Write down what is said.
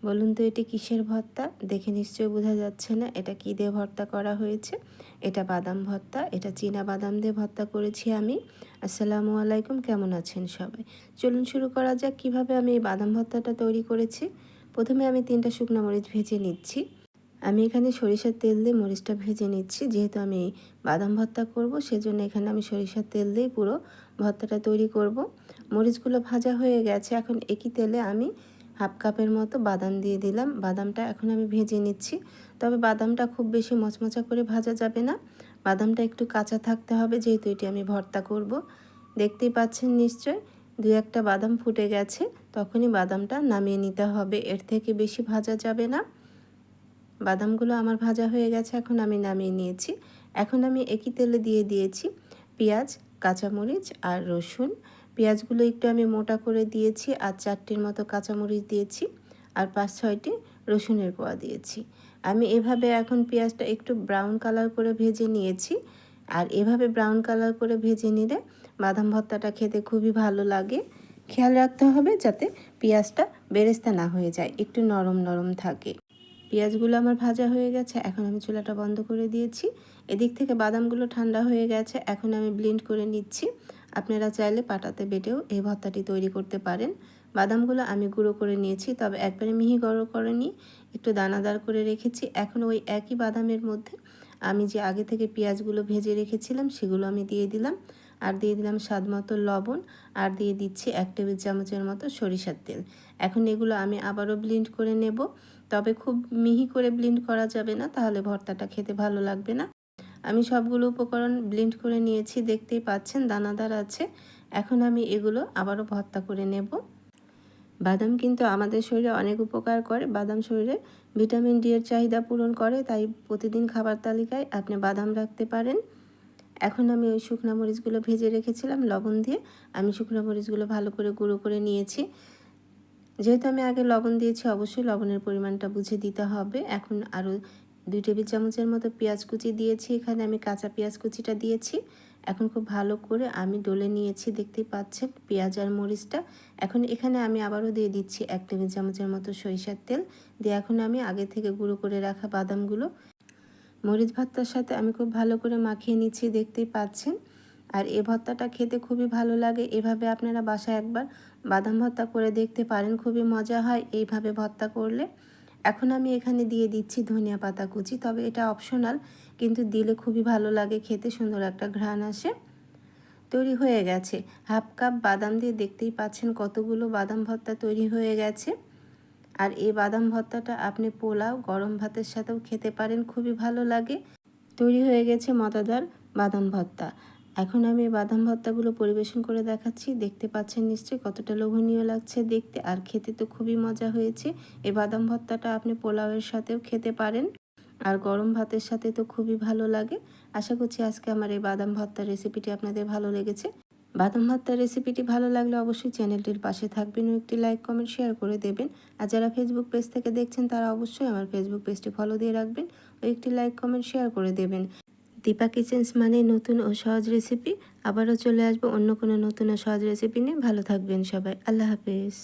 বলুন তো এটি কিসের ভর্তা? দেখে নিশ্চয়ই বোঝা যাচ্ছে না এটা কী দিয়ে ভর্তা করা হয়েছে। এটা বাদাম ভর্তা, এটা চীনা বাদাম দিয়ে ভর্তা করেছি আমি। আসসালামু আলাইকুম, কেমন আছেন সবাই? চলুন শুরু করা যাক কীভাবে আমি এই বাদাম ভর্তাটা তৈরি করেছি। প্রথমে আমি 3টা শুকনো মরিচ ভেজে নিচ্ছি। আমি এখানে সরিষার তেল দিয়ে মরিচটা ভেজে নিচ্ছি, যেহেতু আমি বাদাম ভর্তা করব সেজন্য এখানে আমি সরিষার তেল দিয়ে পুরো ভর্তাটা তৈরি করব। মরিচগুলো ভাজা হয়ে গেছে, এখন একই তেলে আমি হাফ কাপের মতো বাদাম দিয়ে দিলাম। বাদামটা এখন আমি ভেজে নিচ্ছি, তবে বাদামটা খুব বেশি মচমচা করে ভাজা যাবে না, বাদামটা একটু কাঁচা থাকতে হবে, যেহেতু এটি আমি ভর্তা করব। দেখতেই পাচ্ছেন নিশ্চয় 2-1টা বাদাম ফুটে গেছে, তখনই বাদামটা নামিয়ে নিতে হবে, এর থেকে বেশি ভাজা যাবে না। বাদামগুলো আমার ভাজা হয়ে গেছে, এখন আমি নামিয়ে নিয়েছি। এখন আমি একই তেলে দিয়ে দিয়েছি পেঁয়াজ, কাঁচামরিচ আর রসুন। পেঁয়াজগুলো একটু আমি মোটা করে দিয়েছি, আর 4টির মতো কাঁচামরিচ দিয়েছি, আর 5-6টি রসুনের কোয়া দিয়েছি। আমি এভাবে এখন পেঁয়াজটা একটু ব্রাউন কালার করে ভেজে নিয়েছি, আর এভাবে ব্রাউন কালার করে ভেজে নিলে বাদাম ভর্তাটা খেতে খুবই ভালো লাগে। খেয়াল রাখতে হবে যাতে পেঁয়াজটা বেরেস্তা না হয়ে যায়, একটু নরম নরম থাকে। পেঁয়াজগুলো আমার ভাজা হয়ে গেছে, এখন আমি চুলাটা বন্ধ করে দিয়েছি। এদিক থেকে বাদামগুলো ঠান্ডা হয়ে গেছে, এখন আমি ব্লেন্ড করে নিচ্ছি। আপনারা চাইলে পাটাতে বেটেও এই ভর্তাটি তৈরি করতে পারেন। বাদামগুলো আমি গুঁড়ো করে নিয়েছি, তবে একবারে মিহি গুঁড়ো করিনি, একটু দানাদার করে রেখেছি। এখন ওই একই বাদামের মধ্যে আমি যে আগে থেকে পেঁয়াজগুলো ভেজে রেখেছিলাম সেগুলো আমি দিয়ে দিলাম, আর দিয়ে দিলাম স্বাদ মতো লবণ, আর দিয়ে দিচ্ছি 1 টেবিল চামচের মতো সরিষার তেল। এখন এগুলো আমি আবারও ব্লেন্ড করে নেব, তবে খুব মিহি করে ব্লেন্ড করা যাবে না, তাহলে ভর্তাটা খেতে ভালো লাগবে না। আমি সবগুলো উপকরণ ব্লেন্ড করে নিয়েছি, দেখতেই পাচ্ছেন দানাদার আছে। এখন আমি এগুলো আবারও ভর্তা করে নেব। বাদাম কিন্তু আমাদের শরীরে অনেক উপকার করে, বাদাম শরীরে ভিটামিন ডি এর চাহিদা পূরণ করে, তাই প্রতিদিন খাবার তালিকায় আপনি বাদাম রাখতে পারেন। এখন আমি ওই শুকনো মরিচগুলো ভেজে রেখেছিলাম লবণ দিয়ে, আমি শুকনো মরিচগুলো ভালো করে গুঁড়ো করে নিয়েছি। যেহেতু আমি আগে লবণ দিয়েছি, অবশ্যই লবণের পরিমাণটা বুঝে দিতে হবে। এখন আরও 2 টেবিল চামচের মতো পেঁয়াজ কুচি দিয়েছি, এখানে আমি কাঁচা পেঁয়াজ কুচিটা দিয়েছি। এখন খুব ভালো করে আমি ডলে নিয়েছি, দেখতেই পাচ্ছেন পেঁয়াজ আর মরিচটা। এখন এখানে আমি আবারও দিয়ে দিচ্ছি 1 টেবিল চামচের মতো সরিষার তেল দিয়ে, এখন আমি আগে থেকে গুঁড়ো করে রাখা বাদামগুলো মরিচ ভর্তার সাথে আমি খুব ভালো করে মাখিয়ে নিচ্ছি, দেখতেই পাচ্ছেন। আর এই ভর্তাটা খেতে খুবই ভালো লাগে, এভাবে আপনারা বাসায় একবার বাদাম ভর্তা করে দেখতে পারেন, খুবই মজা হয় এইভাবে ভর্তা করলে। এখন আমি এখানে দিয়ে দিচ্ছি ধনিয়া পাতা কুচি, তবে এটা অপশনাল, কিন্তু দিলে খুবই ভালো লাগে খেতে, সুন্দর একটা ঘ্রাণ আসে। তৈরি হয়ে গেছে হাফ কাপ বাদাম দিয়ে, দেখতেই পাচ্ছেন কতগুলো বাদাম ভর্তা তৈরি হয়ে গেছে। আর এই বাদাম ভর্তাটা আপনি পোলাও, গরম ভাতের সাথেও খেতে পারেন, খুবই ভালো লাগে। তৈরি হয়ে গেছে মজাদার বাদাম ভর্তা। এখন আমি এই বাদাম ভর্তাগুলো পরিবেশন করে দেখাচ্ছি, দেখতে পাচ্ছেন নিশ্চয়ই কতটা লোভনীয় লাগছে দেখতে, আর খেতে তো খুবই মজা হয়েছে। এই বাদাম ভর্তাটা আপনি পোলাওয়ের সাথেও খেতে পারেন, আর গরম ভাতের সাথে তো খুবই ভালো লাগে। আশা করছি আজকে আমার এই বাদাম ভর্তার রেসিপিটি আপনাদের ভালো লেগেছে। বাদাম ভর্তার রেসিপিটি ভালো লাগলে অবশ্যই চ্যানেলটির পাশে থাকবেন ও একটি লাইক, কমেন্ট, শেয়ার করে দেবেন। আর যারা ফেসবুক পেজ থেকে দেখছেন তারা অবশ্যই আমার ফেসবুক পেজটি ফলো দিয়ে রাখবেন ও একটি লাইক, কমেন্ট, শেয়ার করে দেবেন। দীপা কিচেন্স মানে নতুন ও সহজ রেসিপি। আবারও চলে আসবো অন্য কোনো নতুন ও সহজ রেসিপি নিয়ে। ভালো থাকবেন সবাই, আল্লাহ হাফেজ।